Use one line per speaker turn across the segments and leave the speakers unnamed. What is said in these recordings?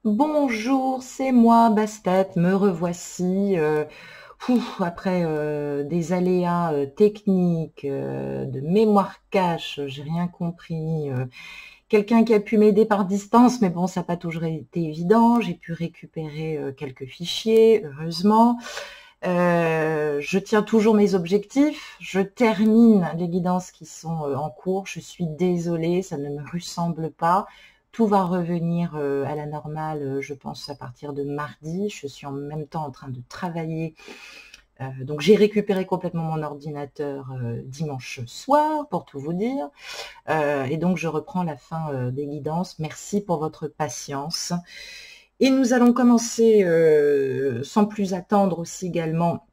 Bonjour, c'est moi, Bastet, me revoici. Après des aléas techniques, de mémoire cache, j'ai rien compris. Quelqu'un qui a pu m'aider par distance, mais bon, ça n'a pas toujours été évident. J'ai pu récupérer quelques fichiers, heureusement. Je tiens toujours mes objectifs. Je termine les guidances qui sont en cours. Je suis désolée, ça ne me ressemble pas. Tout va revenir à la normale, je pense, à partir de mardi. Je suis en même temps en train de travailler. Donc j'ai récupéré complètement mon ordinateur dimanche soir, pour tout vous dire. Et donc je reprends la fin des guidances. Merci pour votre patience. Et nous allons commencer sans plus attendre aussi également.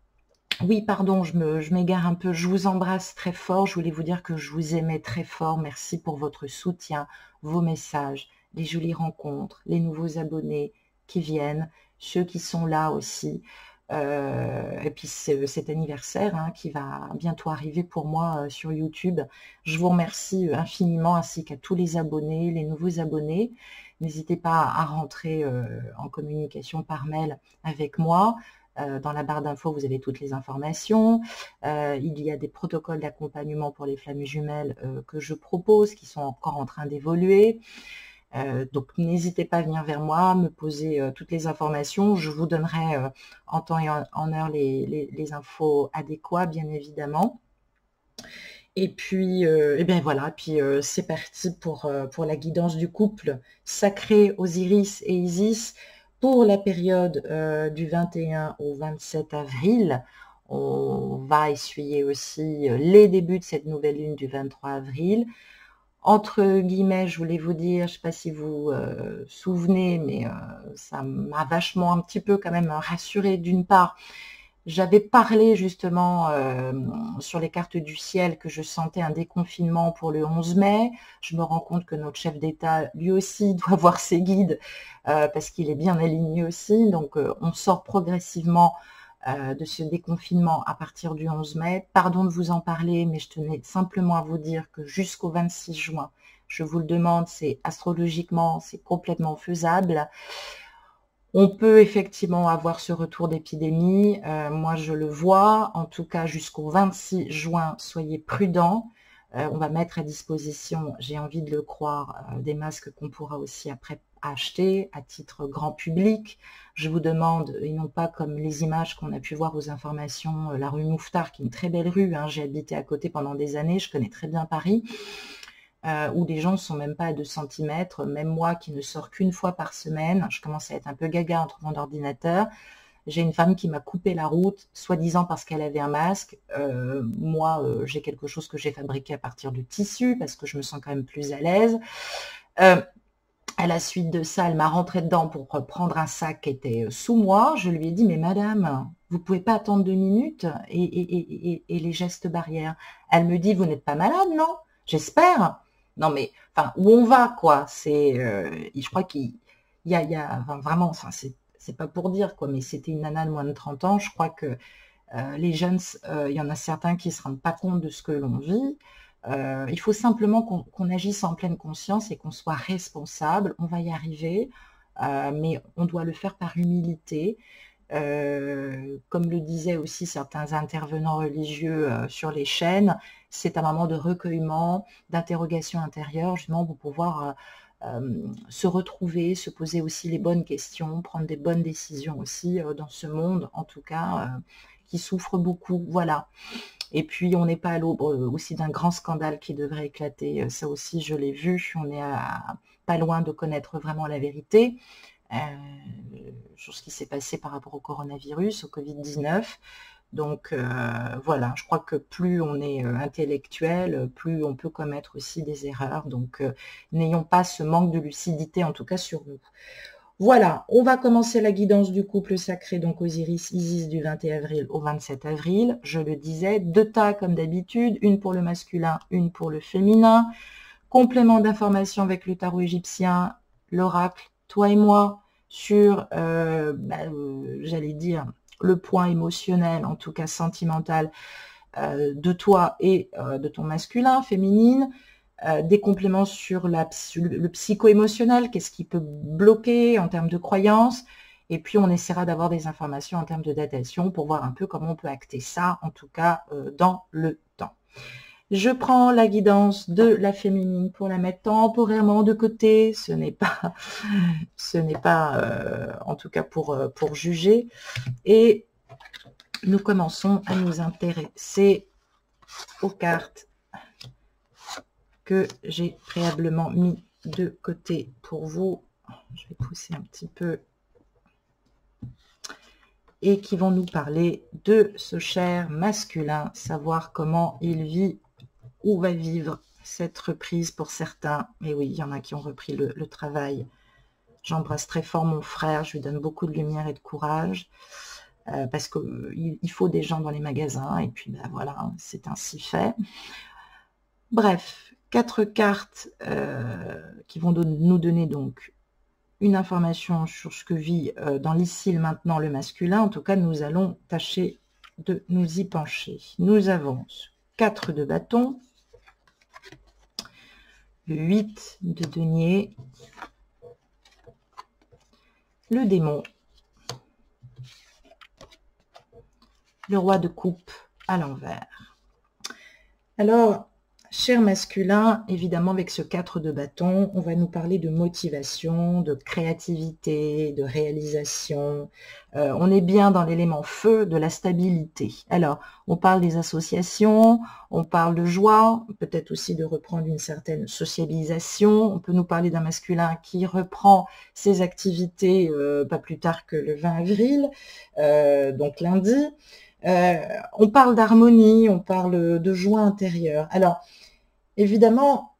Oui, pardon, je m'égare un peu. Je vous embrasse très fort. Je voulais vous dire que je vous aimais très fort. Merci pour votre soutien, vos messages, les jolies rencontres, les nouveaux abonnés qui viennent, ceux qui sont là aussi. Et puis cet anniversaire qui va bientôt arriver pour moi sur YouTube. Je vous remercie infiniment, ainsi qu'à tous les abonnés, les nouveaux abonnés. N'hésitez pas à rentrer en communication par mail avec moi. Dans la barre d'infos, vous avez toutes les informations. Il y a des protocoles d'accompagnement pour les flammes jumelles que je propose, qui sont encore en train d'évoluer. Donc n'hésitez pas à venir vers moi, me poser toutes les informations. Je vous donnerai en temps et en heure les infos adéquates, bien évidemment. Et puis, et bien voilà, puis c'est parti pour la guidance du couple sacré Osiris et Isis pour la période du 21 au 27 avril. On va essuyer aussi les débuts de cette nouvelle lune du 23 avril. Entre guillemets, je voulais vous dire, je ne sais pas si vous souvenez, mais ça m'a vachement un petit peu quand même rassurée d'une part. J'avais parlé justement sur les cartes du ciel que je sentais un déconfinement pour le 11 mai. Je me rends compte que notre chef d'État, lui aussi, doit voir ses guides parce qu'il est bien aligné aussi. Donc, on sort progressivement de ce déconfinement à partir du 11 mai. Pardon de vous en parler, mais je tenais simplement à vous dire que jusqu'au 26 juin, je vous le demande, c'est astrologiquement, c'est complètement faisable. On peut effectivement avoir ce retour d'épidémie. Moi, je le vois. En tout cas, jusqu'au 26 juin, soyez prudents. On va mettre à disposition, j'ai envie de le croire, des masques qu'on pourra aussi après acheter à titre grand public. Je vous demande, et non pas comme les images qu'on a pu voir aux informations, la rue Mouffetard, qui est une très belle rue. J'ai habité à côté pendant des années, je connais très bien Paris. Où les gens ne sont même pas à 2 cm, même moi qui ne sors qu'une fois par semaine, je commence à être un peu gaga entre mon ordinateur. J'ai une femme qui m'a coupé la route, soi-disant parce qu'elle avait un masque. Moi, j'ai quelque chose que j'ai fabriqué à partir de tissu, parce que je me sens quand même plus à l'aise. À la suite de ça, elle m'a rentré dedans pour prendre un sac qui était sous moi. Je lui ai dit, mais madame, vous pouvez pas attendre 2 minutes et les gestes barrières. Elle me dit, vous n'êtes pas malade, non? J'espère. Non, mais enfin, où on va, quoi. Je crois enfin, vraiment, enfin, c'est pas pour dire, quoi, mais c'était une nana de moins de 30 ans. Je crois que les jeunes, il y en a certains qui se rendent pas compte de ce que l'on vit. Il faut simplement qu'on agisse en pleine conscience et qu'on soit responsable. On va y arriver, mais on doit le faire par humilité. Comme le disaient aussi certains intervenants religieux sur les chaînes, c'est un moment de recueillement, d'interrogation intérieure, justement pour pouvoir se retrouver, se poser aussi les bonnes questions, prendre des bonnes décisions aussi dans ce monde, en tout cas, qui souffre beaucoup. Voilà. Et puis, on n'est pas à l'aube aussi d'un grand scandale qui devrait éclater. Ça aussi, je l'ai vu. On est pas loin de connaître vraiment la vérité sur ce qui s'est passé par rapport au coronavirus, au Covid-19. Donc, voilà, je crois que plus on est intellectuel, plus on peut commettre aussi des erreurs. Donc, n'ayons pas ce manque de lucidité, en tout cas sur nous. Voilà, on va commencer la guidance du couple sacré, donc Osiris Isis du 21 avril au 27 avril. Je le disais, 2 tas comme d'habitude, une pour le masculin, une pour le féminin. Complément d'information avec le tarot égyptien, l'oracle, toi et moi, sur, j'allais dire, le point émotionnel, en tout cas sentimental, de toi et de ton masculin, féminine, des compléments sur le psycho-émotionnel, qu'est-ce qui peut bloquer en termes de croyances, et puis on essaiera d'avoir des informations en termes de datation pour voir un peu comment on peut acter ça, en tout cas dans le temps. Je prends la guidance de la féminine pour la mettre temporairement de côté. Ce n'est pas, en tout cas pour juger. Et nous commençons à nous intéresser aux cartes que j'ai préalablement mis de côté pour vous. Je vais pousser un petit peu. Et qui vont nous parler de ce cher masculin, savoir comment il vit ou va vivre cette reprise pour certains. Et oui, il y en a qui ont repris le travail. J'embrasse très fort mon frère, je lui donne beaucoup de lumière et de courage, parce qu'il faut des gens dans les magasins, et puis ben, voilà, c'est ainsi fait. Bref, 4 cartes qui vont nous donner donc une information sur ce que vit dans l'ici, le maintenant, le masculin. En tout cas, nous allons tâcher de nous y pencher. Nous avons 4 de bâton, 8 de denier, le démon, le roi de coupe à l'envers. Alors, cher masculin, évidemment, avec ce 4 de bâton, on va nous parler de motivation, de créativité, de réalisation. On est bien dans l'élément feu de la stabilité. Alors, on parle des associations, on parle de joie, peut-être aussi de reprendre une certaine sociabilisation. On peut nous parler d'un masculin qui reprend ses activités pas plus tard que le 20 avril, donc lundi. On parle d'harmonie, on parle de joie intérieure. Alors, évidemment,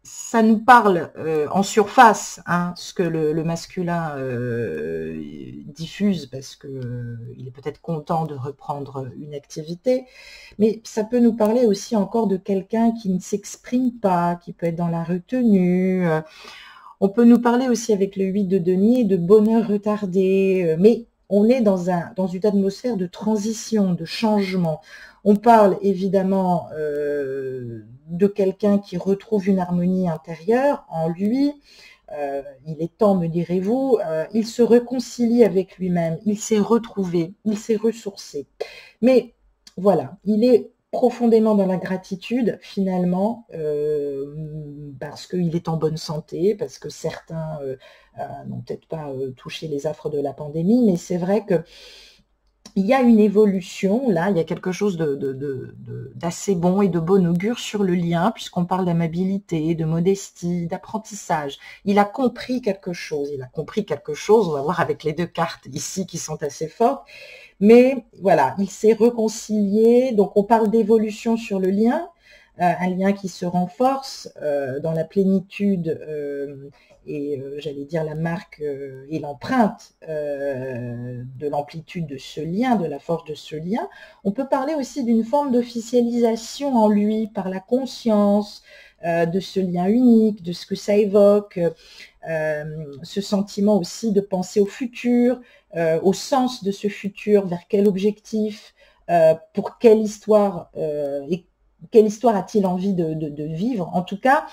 ça nous parle en surface, hein, ce que le masculin diffuse, parce que il est peut-être content de reprendre une activité, mais ça peut nous parler aussi encore de quelqu'un qui ne s'exprime pas, qui peut être dans la retenue. On peut nous parler aussi avec le 8 de denier de bonheur retardé, mais on est dans une atmosphère de transition, de changement. On parle évidemment de quelqu'un qui retrouve une harmonie intérieure en lui. Il est temps, me direz-vous, il se réconcilie avec lui-même, il s'est retrouvé, il s'est ressourcé. Mais voilà, il est profondément dans la gratitude finalement, parce qu'il est en bonne santé, parce que certains n'ont peut-être pas touché les affres de la pandémie, mais c'est vrai que il y a une évolution, là, il y a quelque chose d'assez bon et de bon augure sur le lien, puisqu'on parle d'amabilité, de modestie, d'apprentissage. Il a compris quelque chose, on va voir avec les 2 cartes ici qui sont assez fortes, mais voilà, il s'est réconcilié, donc on parle d'évolution sur le lien, un lien qui se renforce dans la plénitude et j'allais dire la marque et l'empreinte de l'amplitude de ce lien, de la force de ce lien. On peut parler aussi d'une forme d'officialisation en lui par la conscience de ce lien unique, de ce que ça évoque, ce sentiment aussi de penser au futur, au sens de ce futur, vers quel objectif, pour quelle histoire et quelle histoire a-t-il envie de vivre. En tout cas,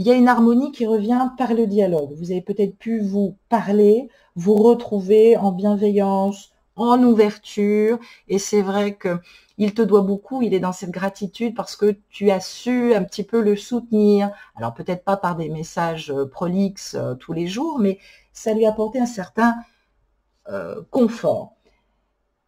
il y a une harmonie qui revient par le dialogue. Vous avez peut-être pu vous parler, vous retrouver en bienveillance, en ouverture, et c'est vrai qu'il te doit beaucoup, il est dans cette gratitude parce que tu as su un petit peu le soutenir. Alors peut-être pas par des messages prolixes tous les jours, mais ça lui a apporté un certain confort.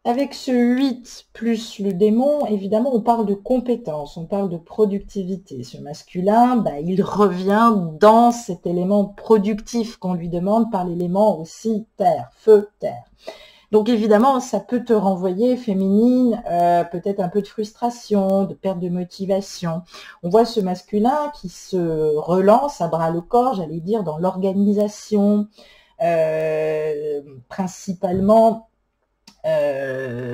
Avec ce 8 plus le démon, évidemment, on parle de compétence, on parle de productivité. Ce masculin, il revient dans cet élément productif qu'on lui demande par l'élément aussi terre, feu, terre. Donc évidemment, ça peut te renvoyer, féminine, peut-être un peu de frustration, de perte de motivation. On voit ce masculin qui se relance à bras le corps, j'allais dire, dans l'organisation, principalement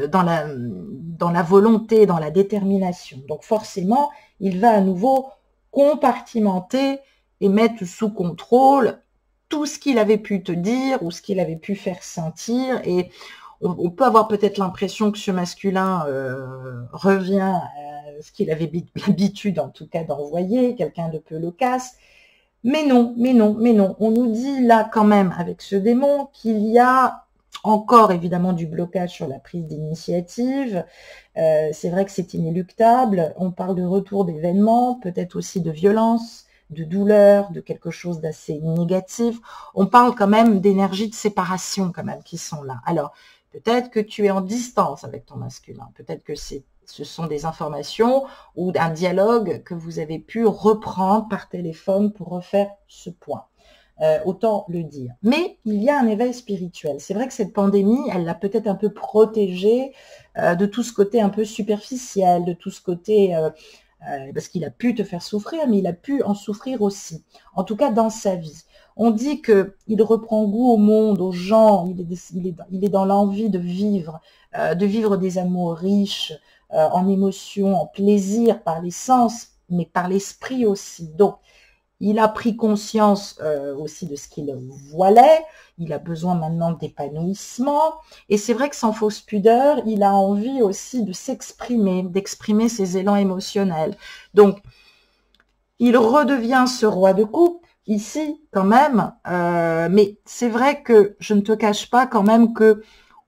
dans la volonté, dans la détermination. Donc forcément, il va à nouveau compartimenter et mettre sous contrôle tout ce qu'il avait pu te dire ou ce qu'il avait pu faire sentir. Et on peut avoir peut-être l'impression que ce masculin revient à ce qu'il avait l'habitude en tout cas d'envoyer, quelqu'un de peu loquace. Mais non, mais non, mais non. On nous dit là quand même avec ce démon qu'il y a encore évidemment du blocage sur la prise d'initiative. C'est vrai que c'est inéluctable. On parle de retour d'événements, peut-être aussi de violence, de douleur, de quelque chose d'assez négatif. On parle quand même d'énergie de séparation quand même qui sont là. Alors, peut-être que tu es en distance avec ton masculin. Peut-être que ce sont des informations ou un dialogue que vous avez pu reprendre par téléphone pour refaire ce point. Autant le dire. Mais il y a un éveil spirituel. C'est vrai que cette pandémie, elle l'a peut-être un peu protégé de tout ce côté un peu superficiel, de tout ce côté... parce qu'il a pu te faire souffrir, mais il a pu en souffrir aussi, en tout cas dans sa vie. On dit qu'il reprend goût au monde, aux gens, il est dans l'envie de vivre des amours riches, en émotions, en plaisir, par les sens, mais par l'esprit aussi. Donc, il a pris conscience aussi de ce qu'il voilait, il a besoin maintenant d'épanouissement, et c'est vrai que sans fausse pudeur, il a envie aussi de s'exprimer, d'exprimer ses élans émotionnels. Donc, il redevient ce roi de coupe, ici, quand même, mais c'est vrai que je ne te cache pas quand même que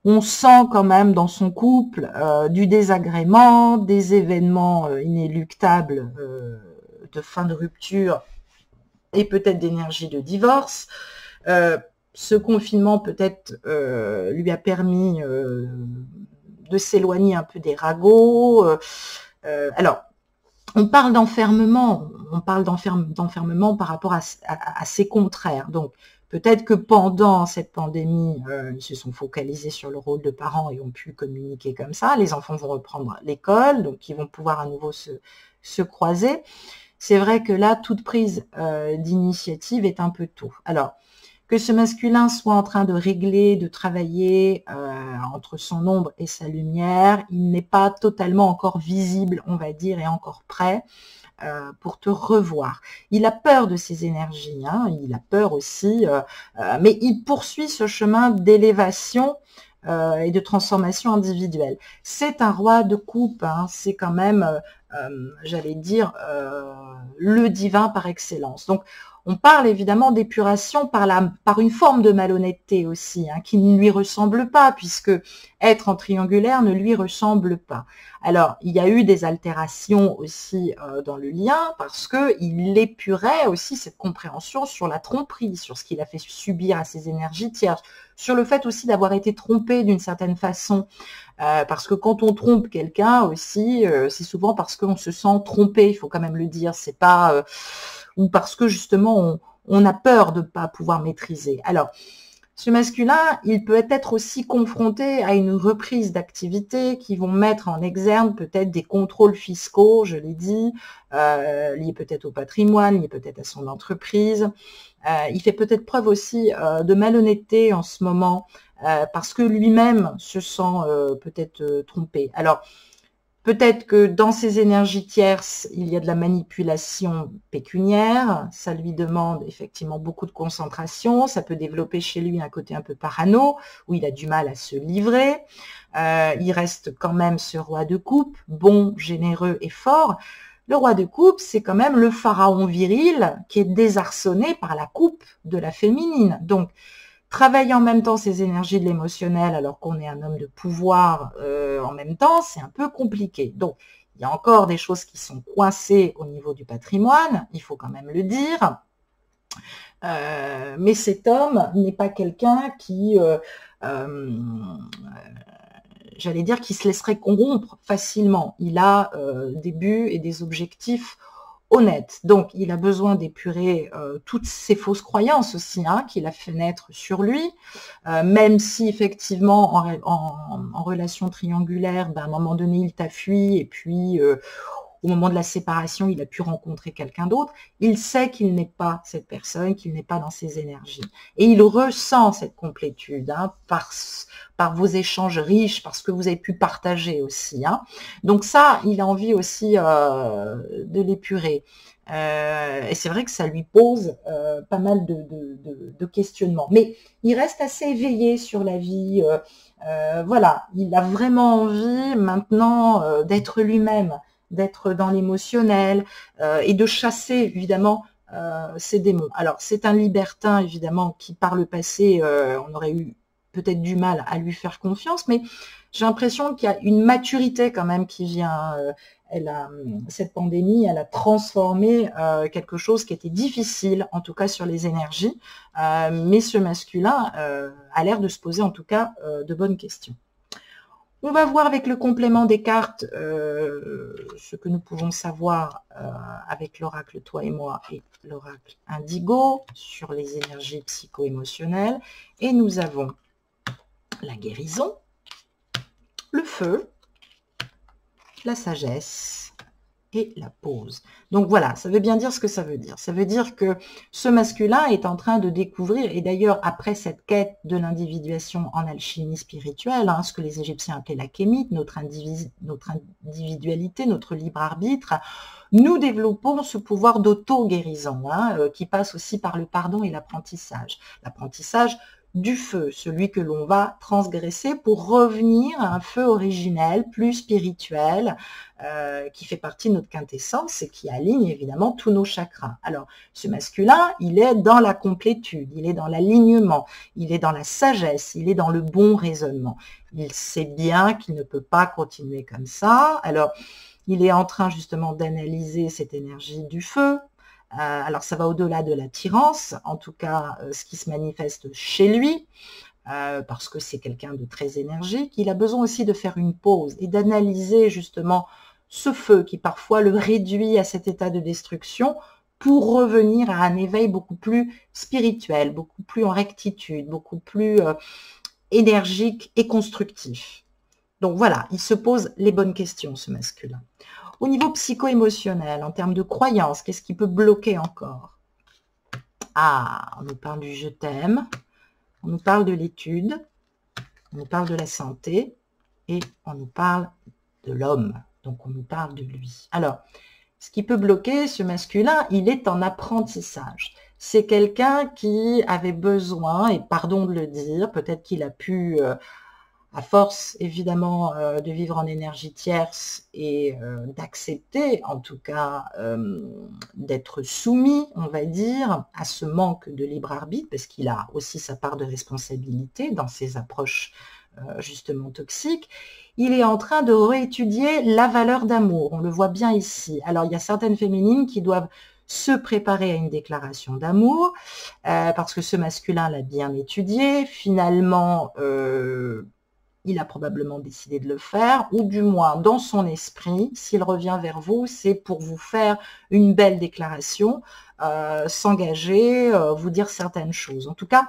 on sent quand même dans son couple du désagrément, des événements inéluctables de fin de rupture, et peut-être d'énergie de divorce. Ce confinement peut-être lui a permis de s'éloigner un peu des ragots. Alors, on parle d'enfermement par rapport à ses contraires. Donc, peut-être que pendant cette pandémie, ils se sont focalisés sur le rôle de parents et ont pu communiquer comme ça. Les enfants vont reprendre l'école, donc ils vont pouvoir à nouveau se croiser. C'est vrai que là, toute prise d'initiative est un peu tôt. Alors, que ce masculin soit en train de régler, de travailler entre son ombre et sa lumière, il n'est pas totalement encore visible, on va dire, et encore prêt pour te revoir. Il a peur de ses énergies, hein, il a peur aussi, mais il poursuit ce chemin d'élévation et de transformation individuelle. C'est un roi de coupe, hein, c'est quand même, j'allais dire, le divin par excellence. Donc, on parle évidemment d'épuration par une forme de malhonnêteté aussi, hein, qui ne lui ressemble pas, puisque être en triangulaire ne lui ressemble pas. Alors, il y a eu des altérations aussi dans le lien, parce qu'il épurait aussi cette compréhension sur la tromperie, sur ce qu'il a fait subir à ses énergies tierces, sur le fait aussi d'avoir été trompé d'une certaine façon, parce que quand on trompe quelqu'un aussi, c'est souvent parce qu'on se sent trompé, il faut quand même le dire, c'est pas... ou parce que justement on a peur de ne pas pouvoir maîtriser. Alors, ce masculin, il peut être aussi confronté à une reprise d'activité qui vont mettre en exergue peut-être des contrôles fiscaux, je l'ai dit, liés peut-être au patrimoine, liés peut-être à son entreprise. Il fait peut-être preuve aussi de malhonnêteté en ce moment, parce que lui-même se sent peut-être trompé. Alors, peut-être que dans ces énergies tierces, il y a de la manipulation pécuniaire, ça lui demande effectivement beaucoup de concentration, ça peut développer chez lui un côté un peu parano, où il a du mal à se livrer. Il reste quand même ce roi de coupe, bon, généreux et fort. Le roi de coupe, c'est quand même le pharaon viril qui est désarçonné par la coupe de la féminine. Donc, travailler en même temps ses énergies de l'émotionnel alors qu'on est un homme de pouvoir en même temps, c'est un peu compliqué. Donc, il y a encore des choses qui sont coincées au niveau du patrimoine, il faut quand même le dire. Mais cet homme n'est pas quelqu'un qui, j'allais dire, qui se laisserait corrompre facilement. Il a des buts et des objectifs honnête. Donc, il a besoin d'épurer toutes ces fausses croyances aussi, hein, qu'il a fait naître sur lui, même si effectivement en relation triangulaire, ben, à un moment donné, il t'a fui et puis au moment de la séparation, il a pu rencontrer quelqu'un d'autre. Il sait qu'il n'est pas cette personne, qu'il n'est pas dans ses énergies. Et il ressent cette complétude, hein, par vos échanges riches, parce que vous avez pu partager aussi. Hein. Donc ça, il a envie aussi de l'épurer. Et c'est vrai que ça lui pose pas mal de questionnements. Mais il reste assez éveillé sur la vie. Voilà, il a vraiment envie maintenant d'être lui-même, d'être dans l'émotionnel et de chasser évidemment ses démons. Alors c'est un libertin évidemment qui par le passé on aurait eu peut-être du mal à lui faire confiance, mais j'ai l'impression qu'il y a une maturité quand même qui vient. Cette pandémie, elle a transformé quelque chose qui était difficile, en tout cas sur les énergies, mais ce masculin a l'air de se poser en tout cas de bonnes questions. On va voir avec le complément des cartes ce que nous pouvons savoir avec l'oracle Toi et moi et l'oracle Indigo sur les énergies psycho-émotionnelles. Et nous avons la guérison, le feu, la sagesse et la pause. Donc voilà, ça veut bien dire ce que ça veut dire. Ça veut dire que ce masculin est en train de découvrir, et d'ailleurs après cette quête de l'individuation en alchimie spirituelle, ce que les Égyptiens appelaient la kémite, notre individualité, notre libre arbitre, nous développons ce pouvoir d'auto-guérison qui passe aussi par le pardon et l'apprentissage. L'apprentissage du feu, celui que l'on va transgresser pour revenir à un feu originel, plus spirituel, qui fait partie de notre quintessence et qui aligne évidemment tous nos chakras. Alors, ce masculin, il est dans la complétude, il est dans l'alignement, il est dans la sagesse, il est dans le bon raisonnement. Il sait bien qu'il ne peut pas continuer comme ça. Alors, il est en train justement d'analyser cette énergie du feu. Alors, ça va au-delà de l'attirance, en tout cas, ce qui se manifeste chez lui, parce que c'est quelqu'un de très énergique. Il a besoin aussi de faire une pause et d'analyser justement ce feu qui parfois le réduit à cet état de destruction pour revenir à un éveil beaucoup plus spirituel, beaucoup plus en rectitude, beaucoup plus énergique et constructif. Donc voilà, il se pose les bonnes questions, ce masculin. Au niveau psycho-émotionnel, en termes de croyances, qu'est-ce qui peut bloquer encore? On nous parle du « je t'aime », on nous parle de l'étude, on nous parle de la santé et on nous parle de l'homme. Donc, on nous parle de lui. Alors, ce qui peut bloquer ce masculin, il est en apprentissage. C'est quelqu'un qui avait besoin, et pardon de le dire, peut-être qu'il a pu... à force, évidemment, de vivre en énergie tierce et d'accepter, en tout cas, d'être soumis, on va dire, à ce manque de libre arbitre, parce qu'il a aussi sa part de responsabilité dans ses approches justement toxiques, il est en train de réétudier la valeur d'amour. On le voit bien ici. Alors, il y a certaines féminines qui doivent se préparer à une déclaration d'amour, parce que ce masculin l'a bien étudié. Finalement, il a probablement décidé de le faire, ou du moins dans son esprit, s'il revient vers vous, c'est pour vous faire une belle déclaration, s'engager, vous dire certaines choses. En tout cas,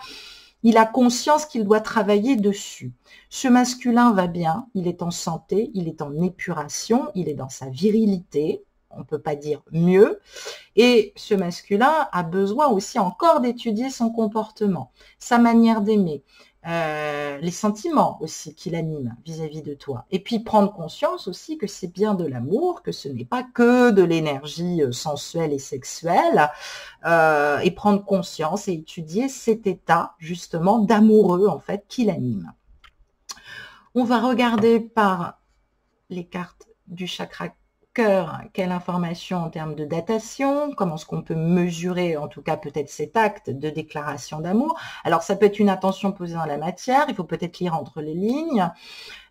il a conscience qu'il doit travailler dessus. Ce masculin va bien, il est en santé, il est en épuration, il est dans sa virilité, on ne peut pas dire mieux, et ce masculin a besoin aussi encore d'étudier son comportement, sa manière d'aimer, les sentiments aussi qui l'animent vis-à-vis de toi. Et puis prendre conscience aussi que c'est bien de l'amour, que ce n'est pas que de l'énergie sensuelle et sexuelle, et prendre conscience et étudier cet état justement d'amoureux en fait qui l'anime. On va regarder par les cartes du chakra cœur, quelle information en termes de datation, comment est-ce qu'on peut mesurer en tout cas peut-être cet acte de déclaration d'amour. Alors ça peut être une intention posée dans la matière, il faut peut-être lire entre les lignes,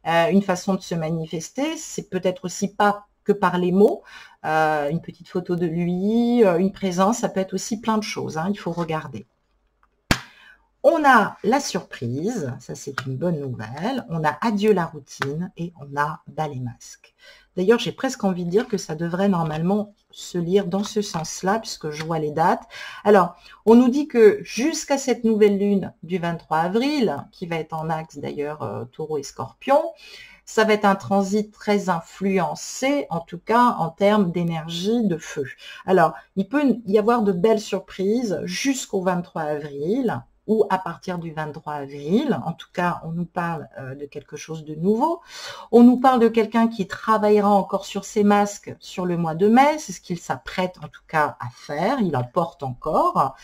une façon de se manifester, c'est peut-être aussi pas que par les mots, une petite photo de lui, une présence, ça peut être aussi plein de choses, il faut regarder. On a la surprise, ça c'est une bonne nouvelle, on a adieu la routine et on a bas les masques. D'ailleurs, j'ai presque envie de dire que ça devrait normalement se lire dans ce sens-là, puisque je vois les dates. Alors, on nous dit que jusqu'à cette nouvelle lune du 23 avril, qui va être en axe d'ailleurs Taureau et Scorpion, ça va être un transit très influencé, en tout cas en termes d'énergie de feu. Alors, il peut y avoir de belles surprises jusqu'au 23 avril, ou à partir du 23 avril. En tout cas, on nous parle de quelque chose de nouveau. On nous parle de quelqu'un qui travaillera encore sur ses masques sur le mois de mai. C'est ce qu'il s'apprête en tout cas à faire. Il en porte encore,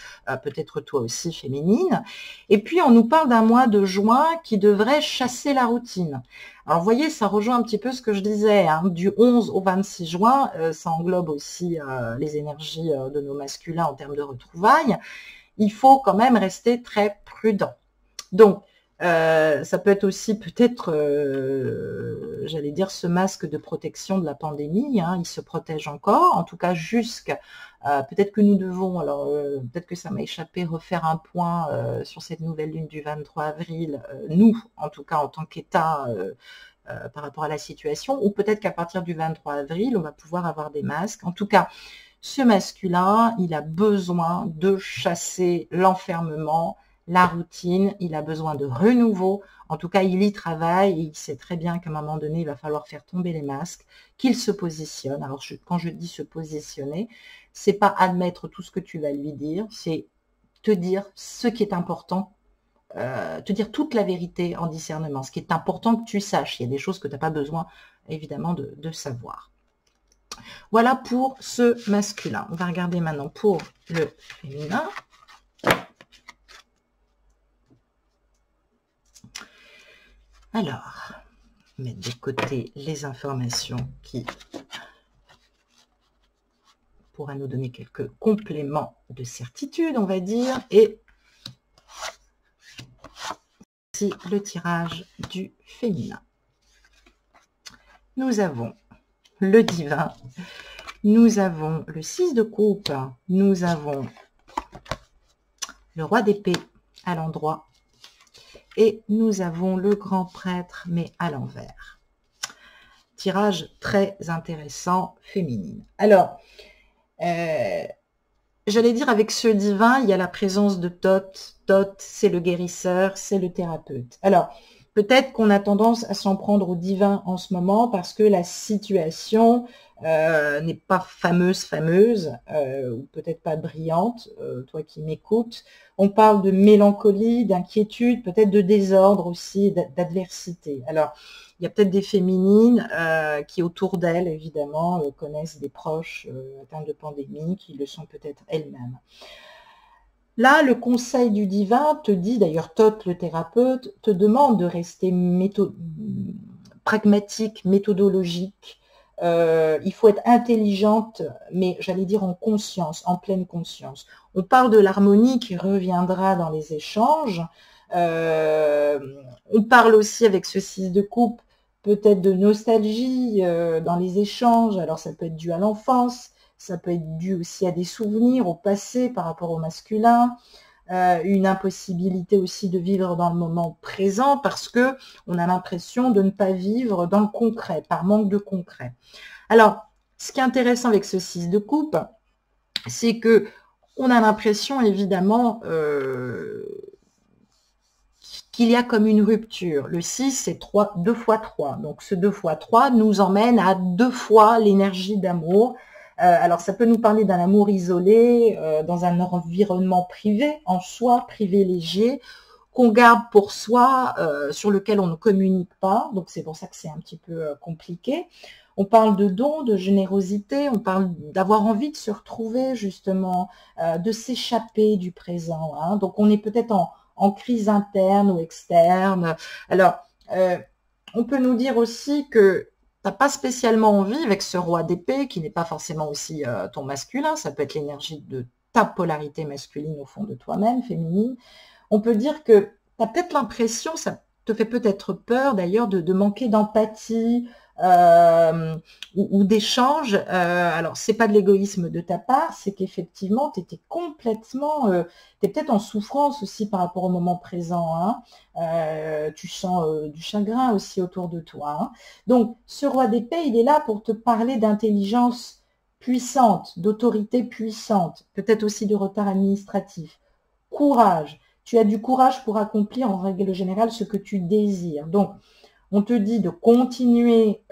peut-être toi aussi féminine. Et puis, on nous parle d'un mois de juin qui devrait chasser la routine. Alors, vous voyez, ça rejoint un petit peu ce que je disais, hein, du 11 au 26 juin, ça englobe aussi les énergies de nos masculins en termes de retrouvailles. Il faut quand même rester très prudent. Donc, ça peut être aussi peut-être, j'allais dire, ce masque de protection de la pandémie, hein, il se protège encore, en tout cas jusqu'à, peut-être que nous devons, alors peut-être que ça m'a échappé, refaire un point sur cette nouvelle lune du 23 avril, nous, en tout cas en tant qu'État, par rapport à la situation, ou peut-être qu'à partir du 23 avril, on va pouvoir avoir des masques. En tout cas, ce masculin, il a besoin de chasser l'enfermement, la routine, il a besoin de renouveau. En tout cas, il y travaille et il sait très bien qu'à un moment donné, il va falloir faire tomber les masques, qu'il se positionne. Alors, quand je dis se positionner, c'est pas admettre tout ce que tu vas lui dire, c'est te dire ce qui est important, te dire toute la vérité en discernement, ce qui est important que tu saches. Il y a des choses que tu n'as pas besoin, évidemment, de savoir. Voilà pour ce masculin. On va regarder maintenant pour le féminin. Alors, mettre de côté les informations qui pourraient nous donner quelques compléments de certitude, on va dire, et c'est le tirage du féminin. Nous avons le divin, nous avons le 6 de coupe, nous avons le roi d'épée à l'endroit, et nous avons le grand prêtre, mais à l'envers. Tirage très intéressant, féminine. Alors, j'allais dire avec ce divin, il y a la présence de Thoth. Thoth, c'est le guérisseur, c'est le thérapeute. Alors, peut-être qu'on a tendance à s'en prendre au divin en ce moment parce que la situation n'est pas fameuse, ou peut-être pas brillante, toi qui m'écoutes. On parle de mélancolie, d'inquiétude, peut-être de désordre aussi, d'adversité. Alors, il y a peut-être des féminines qui, autour d'elles, évidemment, connaissent des proches atteints de pandémie, qui le sont peut-être elles-mêmes. Là, le conseil du divin te dit, d'ailleurs Thoth, le thérapeute, te demande de rester pragmatique, méthodologique. Il faut être intelligente, mais j'allais dire en conscience, en pleine conscience. On parle de l'harmonie qui reviendra dans les échanges. On parle aussi avec ce 6 de coupe, peut-être de nostalgie dans les échanges. Alors ça peut être dû à l'enfance, ça peut être dû aussi à des souvenirs, au passé par rapport au masculin, une impossibilité aussi de vivre dans le moment présent parce que on a l'impression de ne pas vivre dans le concret, par manque de concret. Alors, ce qui est intéressant avec ce 6 de coupe, c'est que on a l'impression évidemment qu'il y a comme une rupture. Le 6, c'est 2 fois 3. Donc ce 2 fois 3 nous emmène à 2 fois l'énergie d'amour. Alors ça peut nous parler d'un amour isolé, dans un environnement privé, en soi, privilégié, qu'on garde pour soi, sur lequel on ne communique pas. Donc c'est pour ça que c'est un petit peu compliqué. On parle de dons, de générosité, on parle d'avoir envie de se retrouver justement, de s'échapper du présent. Hein. Donc on est peut-être en crise interne ou externe. Alors, on peut nous dire aussi que tu n'as pas spécialement envie, avec ce roi d'épée, qui n'est pas forcément aussi ton masculin, ça peut être l'énergie de ta polarité masculine au fond de toi-même, féminine. On peut dire que tu as peut-être l'impression, ça te fait peut-être peur d'ailleurs, de manquer d'empathie, ou d'échange. Alors, c'est pas de l'égoïsme de ta part, c'est qu'effectivement, tu étais complètement, tu es peut-être en souffrance aussi par rapport au moment présent. Hein. Tu sens du chagrin aussi autour de toi. Hein. Donc, ce roi d'épée, il est là pour te parler d'intelligence puissante, d'autorité puissante, peut-être aussi de retard administratif. Courage. Tu as du courage pour accomplir en règle générale ce que tu désires. Donc, on te dit de continuer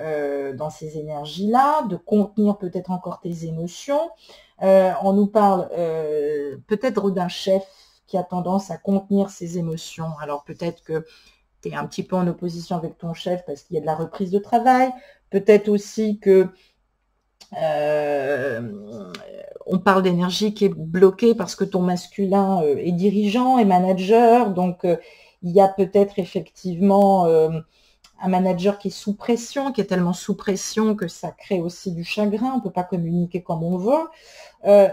dans ces énergies-là, de contenir peut-être encore tes émotions. On nous parle peut-être d'un chef qui a tendance à contenir ses émotions. Alors peut-être que tu es un petit peu en opposition avec ton chef parce qu'il y a de la reprise de travail. Peut-être aussi que on parle d'énergie qui est bloquée parce que ton masculin est dirigeant, est manager. Donc, il y a peut-être effectivement un manager qui est sous pression, qui est tellement sous pression que ça crée aussi du chagrin. On ne peut pas communiquer comme on veut.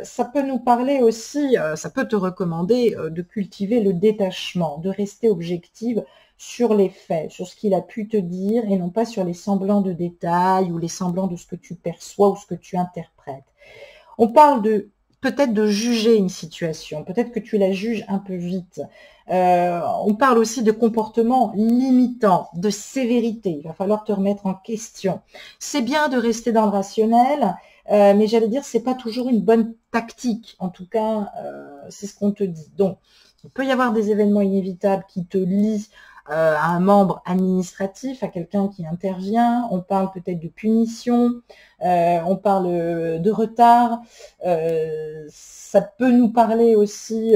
Ça peut nous parler aussi, ça peut te recommander de cultiver le détachement, de rester objective sur les faits, sur ce qu'il a pu te dire et non pas sur les semblants de détails ou les semblants de ce que tu perçois ou ce que tu interprètes. On parle peut-être de juger une situation, peut-être que tu la juges un peu vite. On parle aussi de comportements limitants, de sévérité. Il va falloir te remettre en question. C'est bien de rester dans le rationnel, mais j'allais dire, c'est pas toujours une bonne tactique. En tout cas, c'est ce qu'on te dit. Donc, il peut y avoir des événements inévitables qui te lient à un membre administratif, à quelqu'un qui intervient. On parle peut-être de punition, on parle de retard. Ça peut nous parler aussi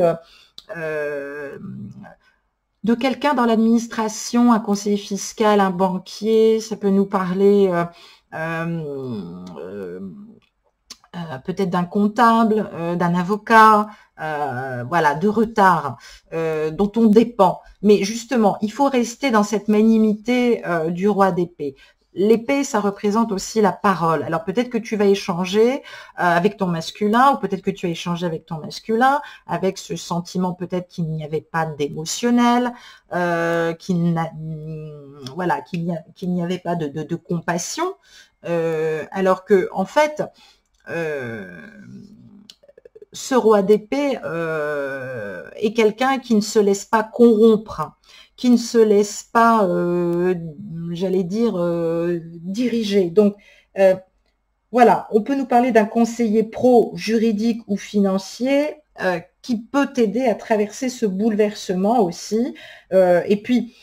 de quelqu'un dans l'administration, un conseiller fiscal, un banquier. Ça peut nous parler peut-être d'un comptable, d'un avocat, voilà, de retard dont on dépend. Mais justement, il faut rester dans cette magnanimité du roi d'épée. L'épée, ça représente aussi la parole. Alors peut-être que tu vas échanger avec ton masculin, ou peut-être que tu vas échanger avec ton masculin, avec ce sentiment peut-être qu'il n'y avait pas d'émotionnel, qu'il n'y avait pas de compassion, alors que en fait, ce roi d'épée est quelqu'un qui ne se laisse pas corrompre, qui ne se laisse pas, j'allais dire, diriger. Donc, voilà, on peut nous parler d'un conseiller pro, juridique ou financier qui peut t'aider à traverser ce bouleversement aussi. Et puis,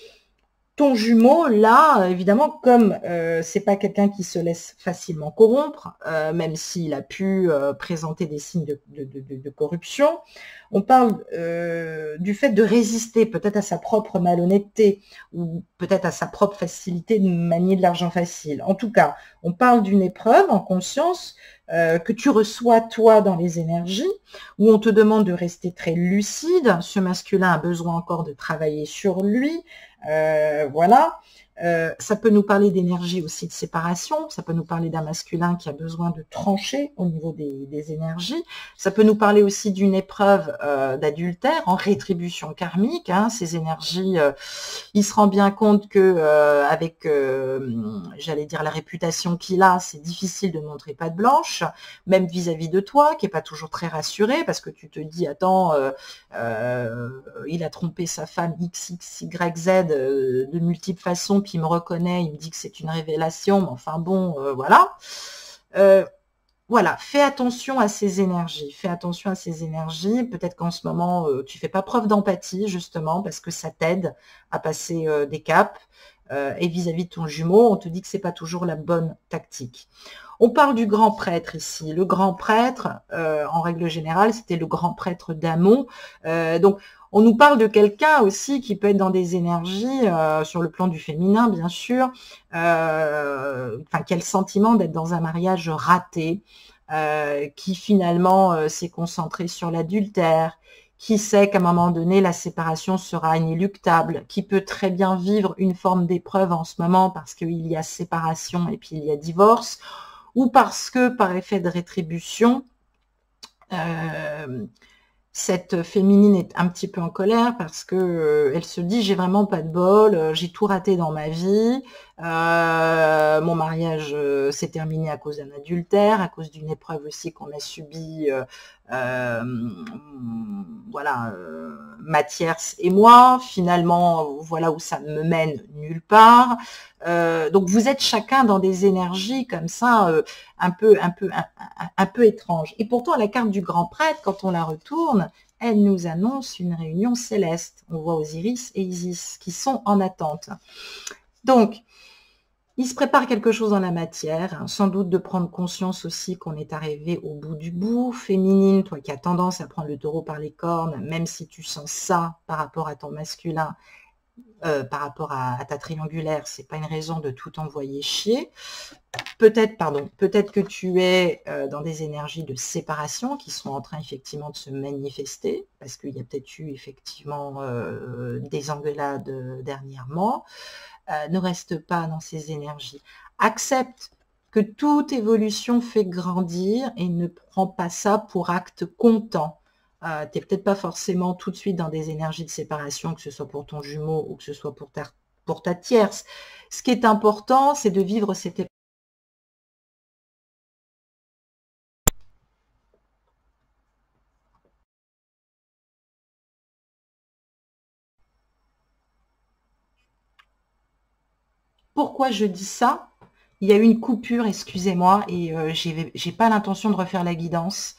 ton jumeau, là, évidemment, comme c'est pas quelqu'un qui se laisse facilement corrompre, même s'il a pu présenter des signes de corruption, on parle du fait de résister peut-être à sa propre malhonnêteté ou peut-être à sa propre facilité de manier de l'argent facile. En tout cas, on parle d'une épreuve en conscience que tu reçois toi dans les énergies, où on te demande de rester très lucide. Ce masculin a besoin encore de travailler sur lui. Voilà. Ça peut nous parler d'énergie aussi de séparation, ça peut nous parler d'un masculin qui a besoin de trancher au niveau des énergies, ça peut nous parler aussi d'une épreuve d'adultère en rétribution karmique, hein, ces énergies, il se rend bien compte que avec, j'allais dire, la réputation qu'il a, c'est difficile de montrer patte blanche, même vis-à-vis de toi, qui est pas toujours très rassuré, parce que tu te dis, attends, il a trompé sa femme X, Y, Z de multiples façons, puis il me reconnaît, il me dit que c'est une révélation, mais enfin bon, voilà. Voilà, fais attention à ces énergies, fais attention à ces énergies. Peut-être qu'en ce moment, tu fais pas preuve d'empathie, justement, parce que ça t'aide à passer des caps. Et vis-à-vis de ton jumeau, on te dit que c'est pas toujours la bonne tactique. On parle du grand prêtre ici. Le grand prêtre, en règle générale, c'était le grand prêtre d'Amon. Donc, on nous parle de quelqu'un aussi qui peut être dans des énergies, sur le plan du féminin, bien sûr, enfin, qui a le sentiment d'être dans un mariage raté, qui finalement s'est concentré sur l'adultère, qui sait qu'à un moment donné, la séparation sera inéluctable, qui peut très bien vivre une forme d'épreuve en ce moment parce qu'il y a séparation et puis il y a divorce, ou parce que, par effet de rétribution, cette féminine est un petit peu en colère parce que elle se dit, j'ai vraiment pas de bol, j'ai tout raté dans ma vie, mon mariage s'est terminé à cause d'un adultère, à cause d'une épreuve aussi qu'on a subie, voilà, Mathias et moi. Finalement, voilà où ça me mène, nulle part. Donc vous êtes chacun dans des énergies comme ça, un peu étranges. Et pourtant, la carte du grand prêtre, quand on la retourne, elle nous annonce une réunion céleste. On voit Osiris et Isis qui sont en attente. Donc, Il se prépare quelque chose dans la matière, hein, sans doute de prendre conscience aussi qu'on est arrivé au bout du bout. Féminine, toi qui as tendance à prendre le taureau par les cornes, même si tu sens ça par rapport à ton masculin, par rapport à ta triangulaire, c'est pas une raison de tout envoyer chier. Peut-être que tu es dans des énergies de séparation qui sont en train effectivement de se manifester, parce qu'il y a peut-être eu effectivement des engueulades dernièrement. Ne reste pas dans ces énergies. Accepte que toute évolution fait grandir et ne prends pas ça pour acte comptant. Tu n'es peut-être pas forcément tout de suite dans des énergies de séparation, que ce soit pour ton jumeau ou que ce soit pour ta tierce. Ce qui est important, c'est de vivre cette époque. Pourquoi je dis ça? Il y a eu une coupure, excusez-moi, et j'ai pas l'intention de refaire la guidance,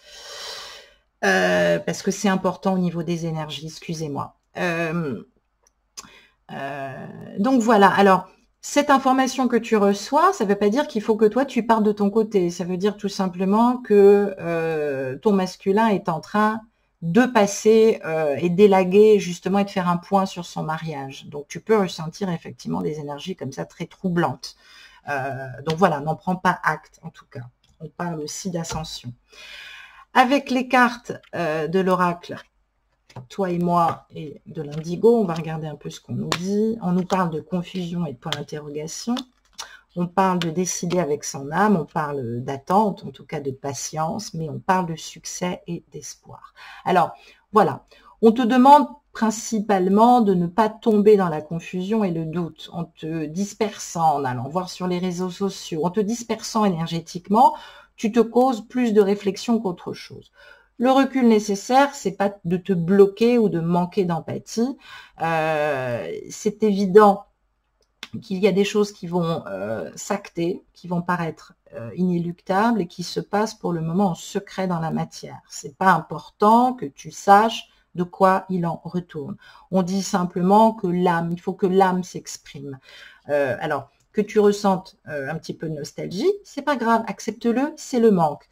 parce que c'est important au niveau des énergies, excusez-moi. Donc voilà, alors, cette information que tu reçois, ça ne veut pas dire qu'il faut que toi, tu partes de ton côté. Ça veut dire tout simplement que ton masculin est en train de passer et d'élaguer justement et de faire un point sur son mariage. Donc, tu peux ressentir effectivement des énergies comme ça très troublantes. Donc voilà, n'en prends pas acte en tout cas. On parle aussi d'ascension. Avec les cartes de l'oracle, toi et moi, et de l'indigo, on va regarder un peu ce qu'on nous dit. On nous parle de confusion et de point d'interrogation. On parle de décider avec son âme, on parle d'attente, en tout cas de patience, mais on parle de succès et d'espoir. Alors, voilà. On te demande principalement de ne pas tomber dans la confusion et le doute, en te dispersant, en allant voir sur les réseaux sociaux, en te dispersant énergétiquement, tu te causes plus de réflexion qu'autre chose. Le recul nécessaire, c'est pas de te bloquer ou de manquer d'empathie. C'est évident qu'il y a des choses qui vont s'acter, qui vont paraître inéluctables et qui se passent pour le moment en secret dans la matière. C'est pas important que tu saches de quoi il en retourne. On dit simplement que l'âme, il faut que l'âme s'exprime. Alors, que tu ressentes un petit peu de nostalgie, c'est pas grave, accepte-le, c'est le manque.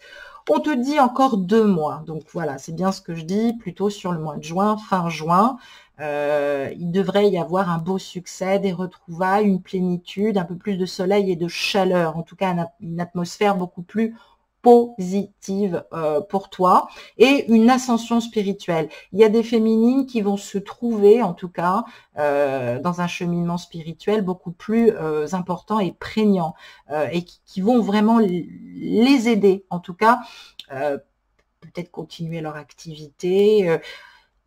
On te dit encore 2 mois, donc voilà, c'est bien ce que je dis, plutôt sur le mois de juin, fin juin, il devrait y avoir un beau succès, des retrouvailles, une plénitude, un peu plus de soleil et de chaleur, en tout cas une atmosphère beaucoup plus positive pour toi et une ascension spirituelle. Il y a des féminines qui vont se trouver, en tout cas, dans un cheminement spirituel beaucoup plus important et prégnant et qui vont vraiment les aider, en tout cas, peut-être continuer leur activité.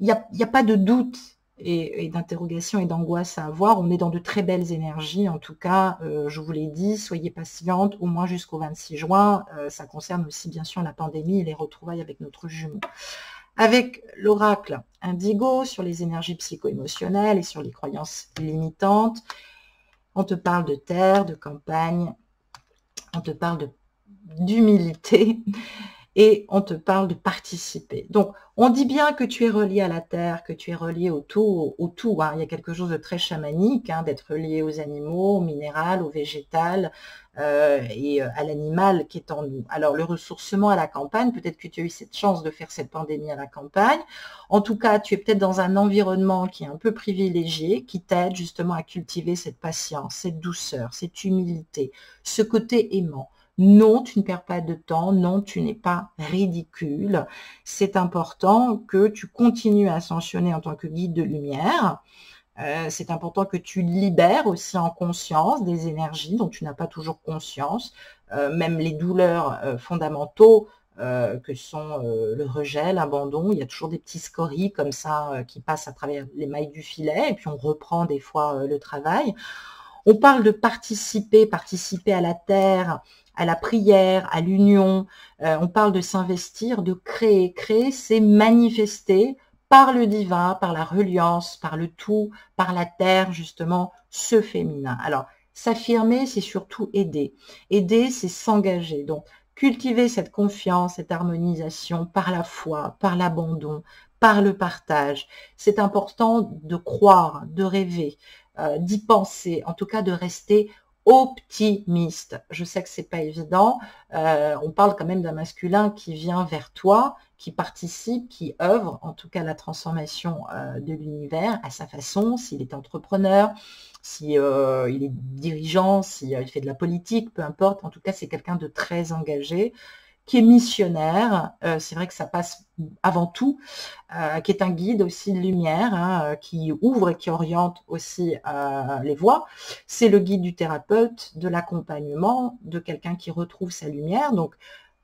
Il n'y a pas de doute et d'interrogation et d'angoisse à avoir. On est dans de très belles énergies. En tout cas, je vous l'ai dit, soyez patiente, au moins jusqu'au 26 juin. Ça concerne aussi, bien sûr, la pandémie et les retrouvailles avec notre jumeau. Avec l'oracle indigo sur les énergies psycho-émotionnelles et sur les croyances limitantes, on te parle de terre, de campagne, on te parle d'humilité, et on te parle de participer. Donc, on dit bien que tu es relié à la terre, que tu es relié au tout. Hein. Il y a quelque chose de très chamanique, hein, d'être relié aux animaux, au minéral, au végétal et à l'animal qui est en nous. Alors, le ressourcement à la campagne, peut-être que tu as eu cette chance de faire cette pandémie à la campagne. En tout cas, tu es peut-être dans un environnement qui est un peu privilégié, qui t'aide justement à cultiver cette patience, cette douceur, cette humilité, ce côté aimant. Non, tu ne perds pas de temps. Non, tu n'es pas ridicule. C'est important que tu continues à ascensionner en tant que guide de lumière. C'est important que tu libères aussi en conscience des énergies dont tu n'as pas toujours conscience, même les douleurs fondamentaux que sont le rejet, l'abandon. Il y a toujours des petits scories comme ça qui passent à travers les mailles du filet et puis on reprend des fois le travail. On parle de participer à la terre, à la prière, à l'union. On parle de s'investir, de créer. Créer, c'est manifester par le divin, par la reliance, par le tout, par la terre, justement, ce féminin. Alors, s'affirmer, c'est surtout aider. Aider, c'est s'engager. Donc, cultiver cette confiance, cette harmonisation par la foi, par l'abandon, par le partage. C'est important de croire, de rêver, d'y penser, en tout cas de rester optimiste. Je sais que c'est pas évident. On parle quand même d'un masculin qui vient vers toi, qui participe, qui œuvre, en tout cas la transformation de l'univers à sa façon, s'il est entrepreneur, si il est dirigeant, si il fait de la politique, peu importe. En tout cas, c'est quelqu'un de très engagé, qui est missionnaire, c'est vrai que ça passe avant tout, qui est un guide aussi de lumière, hein, qui ouvre et qui oriente aussi les voies. C'est le guide du thérapeute, de l'accompagnement, de quelqu'un qui retrouve sa lumière. Donc,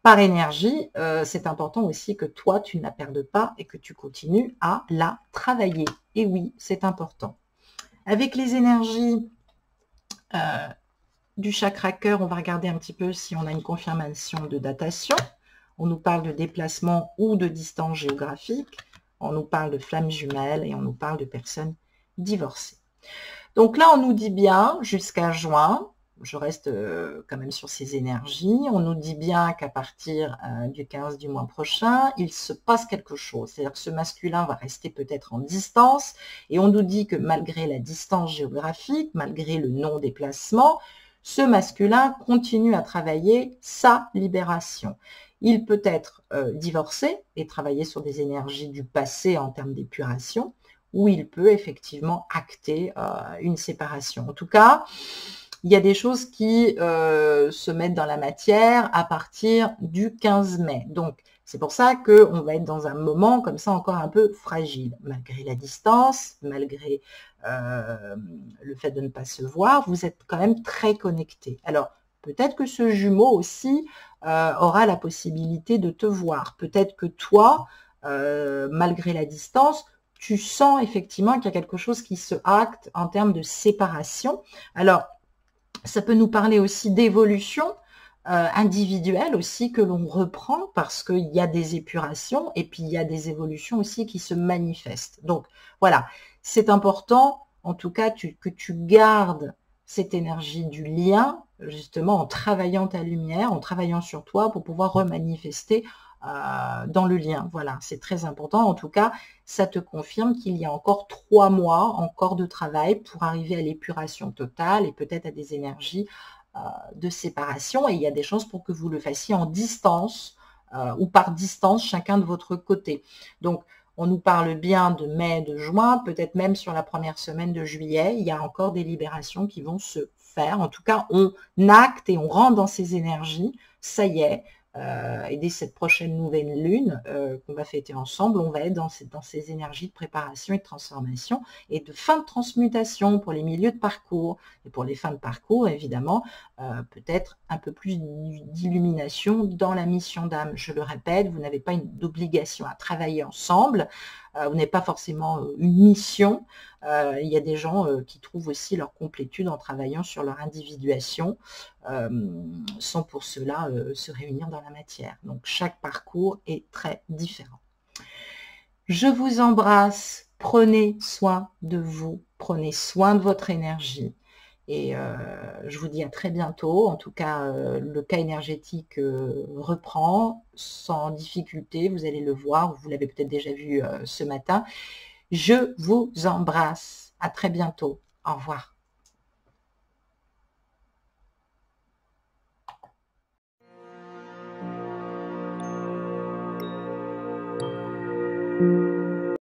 par énergie, c'est important aussi que toi, tu ne la perdes pas et que tu continues à la travailler. Et oui, c'est important. Avec les énergies du chakra cœur, on va regarder un petit peu si on a une confirmation de datation. On nous parle de déplacement ou de distance géographique. On nous parle de flammes jumelles et on nous parle de personnes divorcées. Donc là, on nous dit bien jusqu'à juin, je reste quand même sur ces énergies, on nous dit bien qu'à partir du 15 du mois prochain, il se passe quelque chose. C'est-à-dire que ce masculin va rester peut-être en distance et on nous dit que malgré la distance géographique, malgré le non-déplacement, ce masculin continue à travailler sa libération. Il peut être divorcé et travailler sur des énergies du passé en termes d'épuration, ou il peut effectivement acter une séparation. En tout cas, il y a des choses qui se mettent dans la matière à partir du 15 mai. Donc, c'est pour ça qu'on va être dans un moment comme ça encore un peu fragile. Malgré la distance, malgré le fait de ne pas se voir, vous êtes quand même très connectés. Alors, peut-être que ce jumeau aussi aura la possibilité de te voir. Peut-être que toi, malgré la distance, tu sens effectivement qu'il y a quelque chose qui se acte en termes de séparation. Alors, ça peut nous parler aussi d'évolution individuelle aussi que l'on reprend parce qu'il y a des épurations et puis il y a des évolutions aussi qui se manifestent. Donc, voilà, c'est important en tout cas que tu gardes cette énergie du lien, justement en travaillant ta lumière, en travaillant sur toi pour pouvoir remanifester dans le lien. Voilà, c'est très important. En tout cas, ça te confirme qu'il y a encore 3 mois encore de travail pour arriver à l'épuration totale et peut-être à des énergies de séparation. Et il y a des chances pour que vous le fassiez en distance ou par distance, chacun de votre côté. Donc, on nous parle bien de mai, de juin, peut-être même sur la première semaine de juillet, il y a encore des libérations qui vont se faire. En tout cas, on acte et on rentre dans ces énergies. Ça y est, et dès cette prochaine nouvelle lune qu'on va fêter ensemble, on va être dans ces énergies de préparation et de transformation et de fin de transmutation pour les milieux de parcours. Et pour les fins de parcours, évidemment, peut-être un peu plus d'illumination dans la mission d'âme. Je le répète, vous n'avez pas d'obligation à travailler ensemble, vous n'avez pas forcément une mission. Il y a des gens qui trouvent aussi leur complétude en travaillant sur leur individuation, sans pour cela se réunir dans la matière. Donc chaque parcours est très différent. Je vous embrasse, prenez soin de vous, prenez soin de votre énergie. Et je vous dis à très bientôt. En tout cas, le cas énergétique reprend sans difficulté. Vous allez le voir, vous l'avez peut-être déjà vu ce matin. Je vous embrasse. À très bientôt. Au revoir.